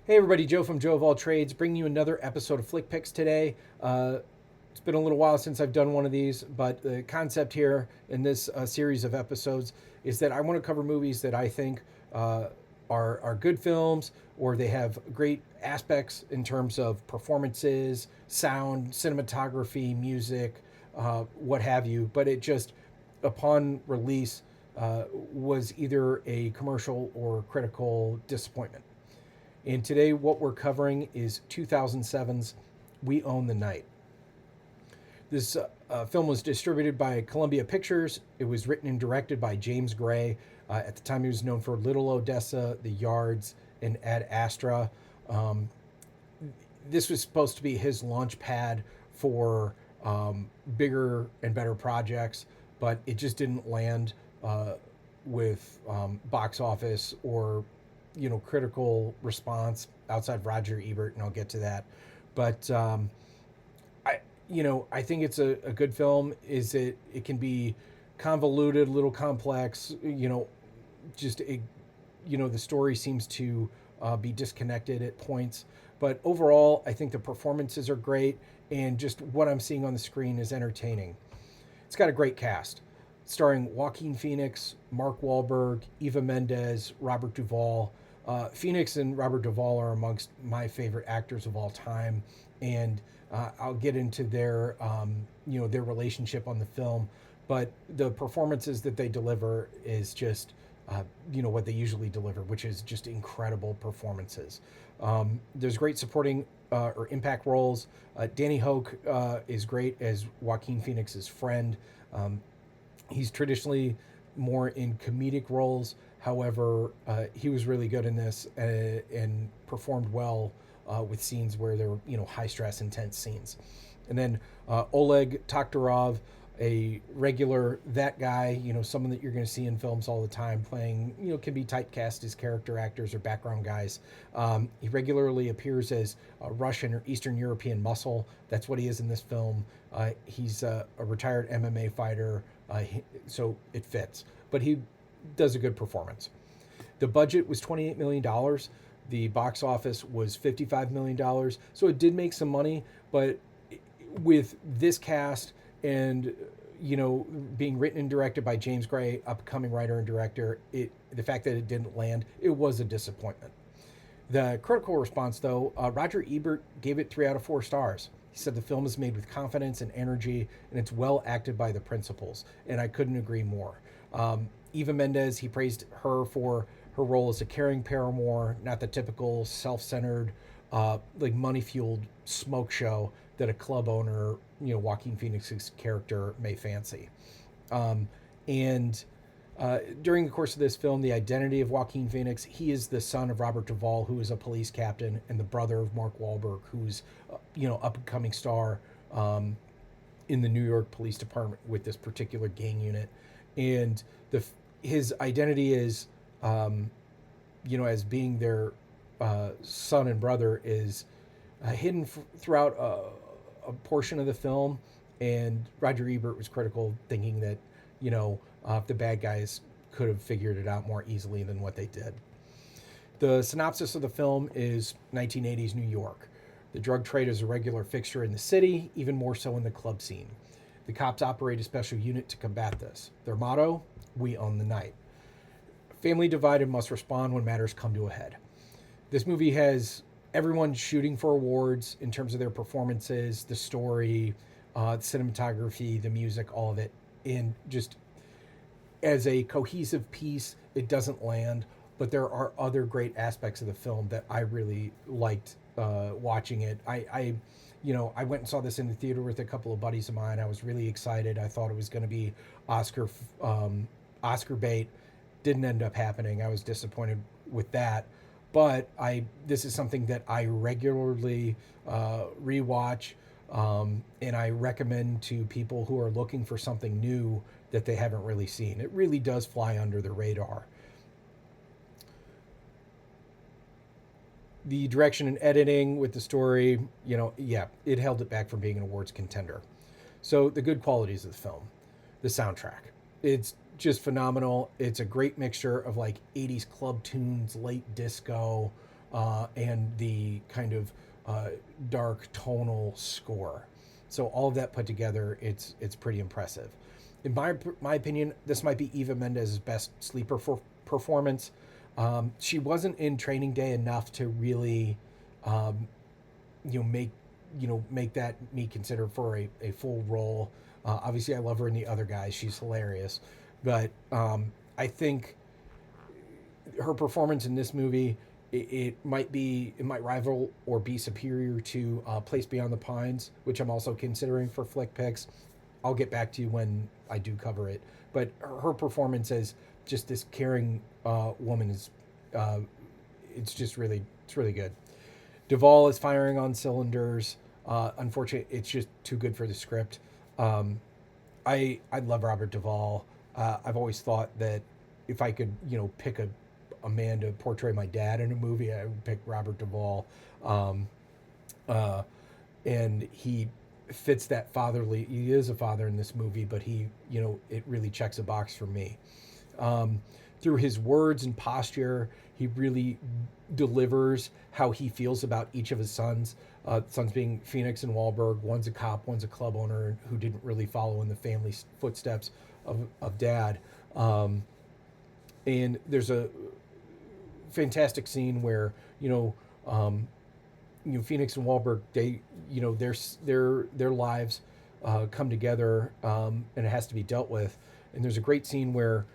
Hey everybody, Joe from Joe of All Trades, bringing you another episode of Flick Picks today. It's been a little while since I've done one of these, but the concept here in this series of episodes is that I want to cover movies that I think are good films, or they have great aspects in terms of performances, sound, cinematography, music, what have you. But it just, upon release, was either a commercial or critical disappointment. And today, what we're covering is 2007's We Own the Night. This film was distributed by Columbia Pictures. It was written and directed by James Gray. At the time, he was known for Little Odessa, The Yards, and Ad Astra. This was supposed to be his launch pad for bigger and better projects, but it just didn't land with box office or critical response outside of Roger Ebert, and I'll get to that. But I think it's a good film. It can be convoluted, a little complex. The story seems to be disconnected at points. But overall, I think the performances are great, and just what I'm seeing on the screen is entertaining. It's got a great cast, starring Joaquin Phoenix, Mark Wallberg, Eva Mendes, Robert Duvall. Phoenix and Robert Duvall are amongst my favorite actors of all time, and I'll get into their relationship on the film. But the performances that they deliver is just what they usually deliver, which is just incredible performances. There's great supporting or impact roles. Danny Hoke is great as Joaquin Phoenix's friend. He's traditionally more in comedic roles. However, he was really good in this and performed well with scenes where there were, high stress, intense scenes. And then Oleg Toktarov, a regular, that guy, someone that you're going to see in films all the time playing, can be typecast as character actors or background guys. He regularly appears as a Russian or Eastern European muscle. That's what he is in this film. He's a retired MMA fighter, so it fits. But he does a good performance. The budget was $28 million. The box office was $55 million. So it did make some money, but with this cast and being written and directed by James Gray, upcoming writer and director, the fact that it didn't land, it was a disappointment. The critical response, though, Roger Ebert gave it 3 out of 4 stars. He said the film is made with confidence and energy, and it's well acted by the principals, and I couldn't agree more. Eva Mendes, he praised her for her role as a caring paramour, not the typical self-centered, money-fueled smoke show that a club owner, Joaquin Phoenix's character may fancy. During the course of this film, the identity of Joaquin Phoenix, he is the son of Robert Duvall, who is a police captain, and the brother of Mark Wallberg, who's, up-and-coming star in the New York Police Department with this particular gang unit. And his identity is, as being their son and brother is hidden throughout a portion of the film. And Roger Ebert was critical, thinking that, the bad guys could have figured it out more easily than what they did. The synopsis of the film is 1980s New York. The drug trade is a regular fixture in the city, even more so in the club scene. The cops operate a special unit to combat this. Their motto, we own the night. Family divided must respond when matters come to a head. This movie has everyone shooting for awards in terms of their performances, the story, the cinematography, the music, all of it. And just as a cohesive piece, it doesn't land, but there are other great aspects of the film that I really liked watching it. I went and saw this in the theater with a couple of buddies of mine. I was really excited. I thought it was going to be Oscar bait. Didn't end up happening. I was disappointed with that. But this is something that I regularly rewatch, and I recommend to people who are looking for something new that they haven't really seen. It really does fly under the radar. The direction and editing with the story, it held it back from being an awards contender. So the good qualities of the film, the soundtrack, it's just phenomenal. It's a great mixture of 80s club tunes, late disco, and the kind of dark tonal score. So all of that put together, it's pretty impressive. In my opinion, this might be Eva Mendes' best sleeper performance. She wasn't in Training Day enough to really, make make that me consider for a full role. Obviously, I love her in The Other Guys; she's hilarious. But I think her performance in this movie, it might rival or be superior to Place Beyond the Pines, which I'm also considering for flick picks. I'll get back to you when I do cover it. But her performance as just this caring woman is, it's really good. Duvall is firing on cylinders. Unfortunately, it's just too good for the script. I love Robert Duvall. I've always thought that if I could, pick a man to portray my dad in a movie, I would pick Robert Duvall. And he fits that fatherly. He is a father in this movie, but it really checks a box for me. Through his words and posture, he really delivers how he feels about each of his sons. Sons being Phoenix and Wallberg. One's a cop, one's a club owner who didn't really follow in the family's footsteps of dad. And there's a fantastic scene where Phoenix and Wallberg, they their lives come together, and it has to be dealt with. And there's a great scene where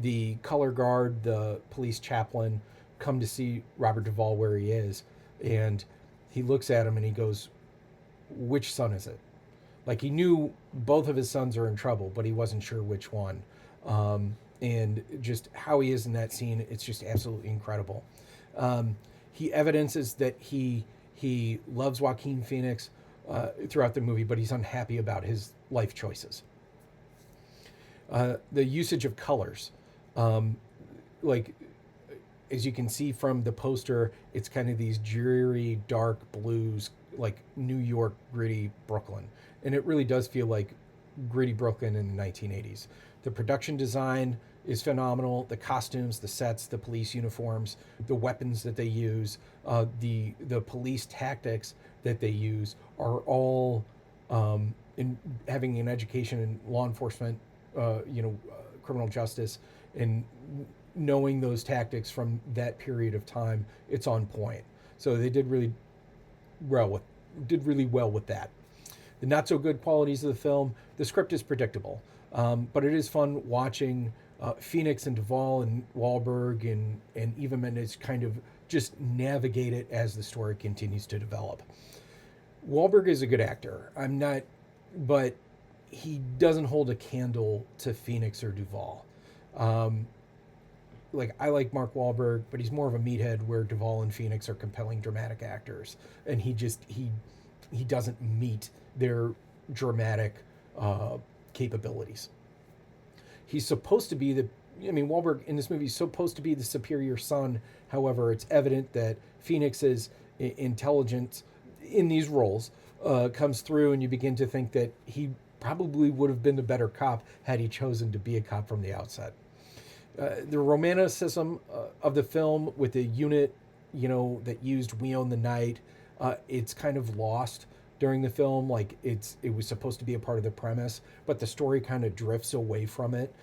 the color guard, the police chaplain, come to see Robert Duvall where he is, and he looks at him and he goes, "Which son is it?" Like, he knew both of his sons are in trouble, but he wasn't sure which one. And just how he is in that scene, it's just absolutely incredible. He evidences that he loves Joaquin Phoenix throughout the movie, but he's unhappy about his life choices. The usage of colors, like, as you can see from the poster, it's kind of these dreary, dark blues, like New York, gritty Brooklyn. And it really does feel like gritty Brooklyn in the 1980s. The production design is phenomenal. The costumes, the sets, the police uniforms, the weapons that they use, the police tactics that they use are all, in having an education in law enforcement, criminal justice, and knowing those tactics from that period of time, it's on point. So they did really well with that. The not so good qualities of the film: the script is predictable, but it is fun watching Phoenix and Duvall and Wallberg and Eva Mendes kind of just navigate it as the story continues to develop. Wallberg is a good actor. But he doesn't hold a candle to Phoenix or Duvall. I like Mark Wallberg, but he's more of a meathead, where Duvall and Phoenix are compelling dramatic actors, and he doesn't meet their dramatic capabilities. He's supposed to be Wallberg in this movie is supposed to be the superior son. However, it's evident that Phoenix's intelligence in these roles comes through, and you begin to think that he probably would have been the better cop had he chosen to be a cop from the outset. The romanticism of the film with the unit, that used "We Own the Night," it's kind of lost during the film. Like, it was supposed to be a part of the premise, but the story kind of drifts away from it,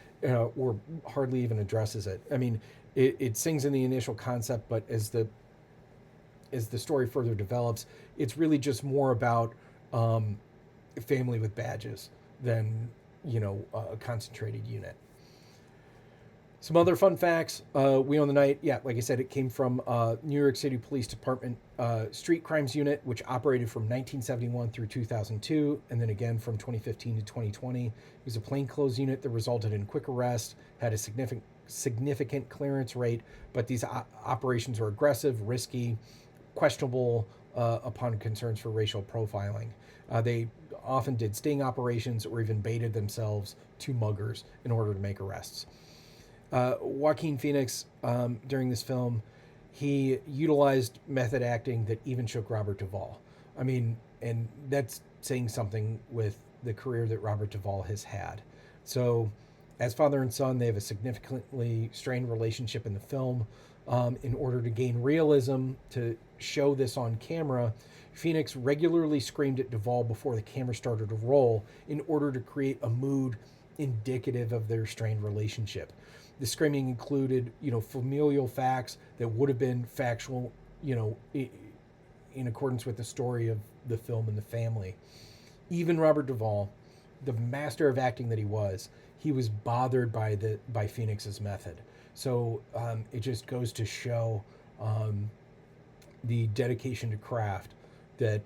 or hardly even addresses it. I mean, it sings in the initial concept, but as the story further develops, it's really just more about family with badges than a concentrated unit. Some other fun facts. We Own the Night. Yeah, like I said, it came from New York City Police Department Street Crimes Unit, which operated from 1971 through 2002, and then again from 2015 to 2020. It was a plainclothes unit that resulted in quick arrest, had a significant clearance rate, but these operations were aggressive, risky, questionable upon concerns for racial profiling. They often did sting operations or even baited themselves to muggers in order to make arrests. Joaquin Phoenix, during this film, he utilized method acting that even shook Robert Duvall. I mean, and that's saying something with the career that Robert Duvall has had. So, as father and son, they have a significantly strained relationship in the film. in order to gain realism, to show this on camera, Phoenix regularly screamed at Duvall before the camera started to roll in order to create a mood indicative of their strained relationship. The screaming included, familial facts that would have been factual, in accordance with the story of the film and the family. Even Robert Duvall, the master of acting that he was bothered by Phoenix's method. So it just goes to show the dedication to craft that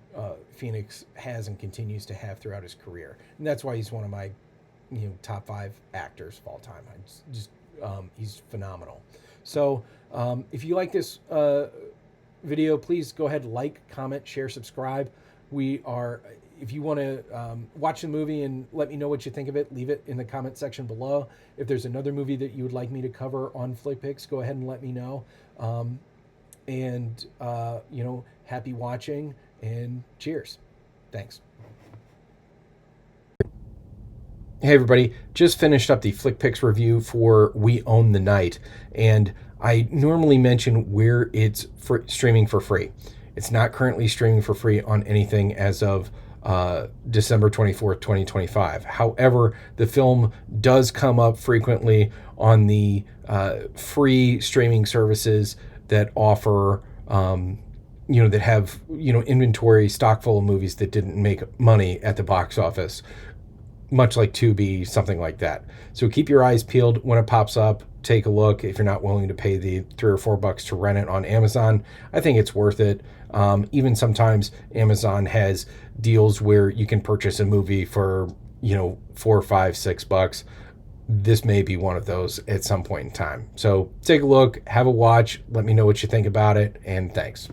Phoenix has and continues to have throughout his career, and that's why he's one of my top 5 actors of all time. He's phenomenal. So if you like this video, please go ahead, like, comment, share, subscribe. If you want to watch the movie and let me know what you think of it, leave it in the comment section below. If there's another movie that you would like me to cover on FlickPix, go ahead and let me know. Happy watching and cheers. Thanks. Hey everybody, just finished up the FlickPix review for We Own the Night, and I normally mention where it's streaming for free. It's not currently streaming for free on anything as of December 24th, 2025. However, the film does come up frequently on the free streaming services that offer, that have, inventory stock full of movies that didn't make money at the box office, much like Tubi, something like that. So keep your eyes peeled when it pops up. Take a look. If you're not willing to pay the $3 or $4 to rent it on Amazon, I think it's worth it. Even sometimes Amazon has deals where you can purchase a movie for, $4, $5, $6. This may be one of those at some point in time. So take a look, have a watch, let me know what you think about it, and thanks.